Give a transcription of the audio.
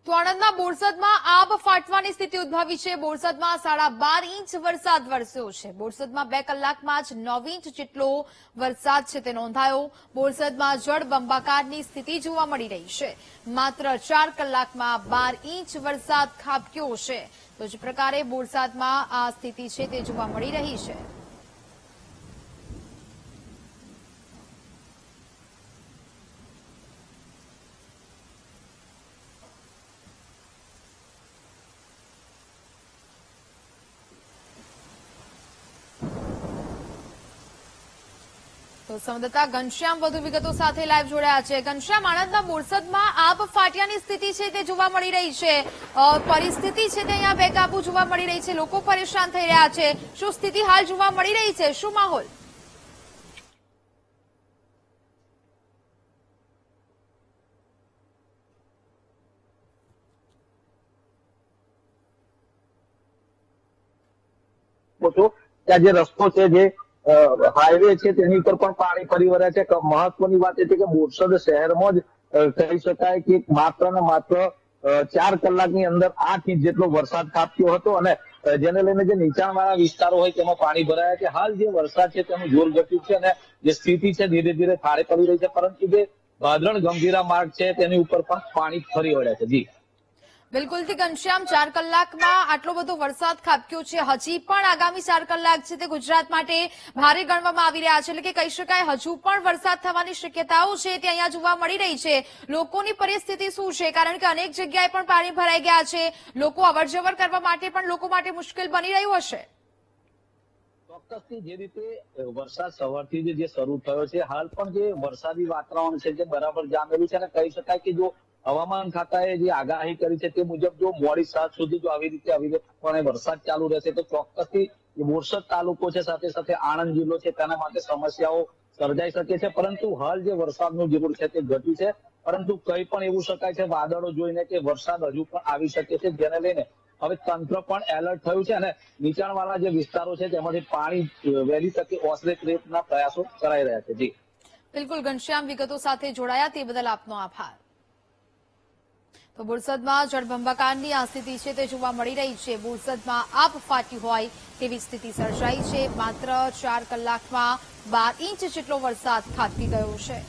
તો આણંદના બોરસદમાં આબ ફાટવાની સ્થિતિ ઉદ્ભવી છે। બોરસદમાં 12.5 ઇંચ વરસાદ વરસ્યો છે। બોરસદમાં 2 કલાકમાં જ 9 ઇંચ જેટલો વરસાદ છે તે નોંધાયો। બોરસદમાં જળબંબાકારની સ્થિતિ જોવા મળી રહી છે। માત્ર 4 કલાકમાં 12 ઇંચ વરસાદ ખાબક્યો છે। તો જે પ્રકારે બોરસદમાં આ સ્થિતિ છે તે જોવા મળી રહી છે। તો સંવાદદાતા ઘનશ્યામ વધુ વિગતો સાથે લાઈવ જોડાયા છે। ઘનશ્યામ, આણંદના બોરસદમાં આબ ફાટ્યાની સ્થિતિ છે તે જોવા મળી રહી છે। પરિસ્થિતિ છે તે અહીંયા બેકાબુ જોવા મળી રહી છે। લોકો પરેશાન થઈ રહ્યા છે। શું સ્થિતિ હાલ જોવા મળી રહી છે? શું માહોલ? ત્યાં જે રસ્તો છે, જે હાઈવે છે, તેની ઉપર પણ પાણી ફરી વળ્યા છે। મહત્વની વાત એ છે કે બોરસદ શહેરમાં જ કહી શકાય કે માત્ર ને માત્ર 4 કલાકની અંદર 8 ઇંચ જેટલો વરસાદ ખાબક્યો હતો અને જેને લઈને જે નીચાણવાળા વિસ્તારો હોય તેમાં પાણી ભરાયા છે। હાલ જે વરસાદ છે તેનું જોર ઘટ્યું છે અને જે સ્થિતિ છે ધીરે ધીરે થાળે પડી રહી છે, પરંતુ જે ભાદરણ ગંભીરા માર્ગ છે તેની ઉપર પણ પાણી ફરી વળ્યા છે। જી બિલકુલથી ઘનશ્યામ, 4 કલાકમાં આટલો બધો વરસાદ ખાબક્યો છે। હજી પણ આગામી 4 કલાક છે તે ગુજરાત માટે ભારે ગણવામાં આવી રહ્યા છે। એટલે કે કહી શકાય હજુ પણ વરસાદ થવાની શક્યતાઓ છે તે અહીંયા જોવા મળી રહી છે। લોકોની પરિસ્થિતિ શું છે? કારણ કે અનેક જગ્યાએ પણ પાણી ભરાઈ ગયા છે। લોકો અવરજવર કરવા માટે પણ લોકો માટે મુશ્કેલ બની રહ્યું હશે। ચોક્કસથી જે રીતે વરસાદ સવારથી જે શરૂ થયો છે, હાલ પણ જે વરસાદી વાતાવરણ છે તે બરાબર જામેલું છે અને કહી શકાય કે જો હવામાન ખાતાએ જે આગાહી કરી છે તે મુજબ જો મોડી સાંજ સુધી જો આવી રીતે વરસાદ ચાલુ રહેશે તો ચોક્કસથી બોરસદ તાલુકો છે, સાથે સાથે આણંદ જિલ્લો છે, તેના માટે સમસ્યાઓ સર્જાઈ શકે છે। પરંતુ હાલ જે વરસાદનું જોર છે તે ઘટ્યું છે, પરંતુ કહી પણ એવું શકાય છે વાદળો જોઈને કે વરસાદ હજુ પણ આવી શકે છે, જેને લઈને હવે તંત્ર પણ એલર્ટ થયું છે અને નીચાણવાળા જે વિસ્તારો છે તેમાંથી પાણી વહેલી તકે ઓસરે ટ્રેપના પ્રયાસો કરાઈ રહ્યા છે। જી બિલકુલ ઘનશ્યામ, વિગતો સાથે જોડાયા તે બદલ આપનો આભાર। તો બોરસદમાં જળબંબાકારની આ સ્થિતિ છે તે જોવા મળી રહી છે। બોરસદમાં આબ ફાટી હોય તેવી સ્થિતિ સર્જાઈ છે। માત્ર 4 કલાકમાં 12 ઇંચ જેટલો વરસાદ ખાબકી ગયો છે।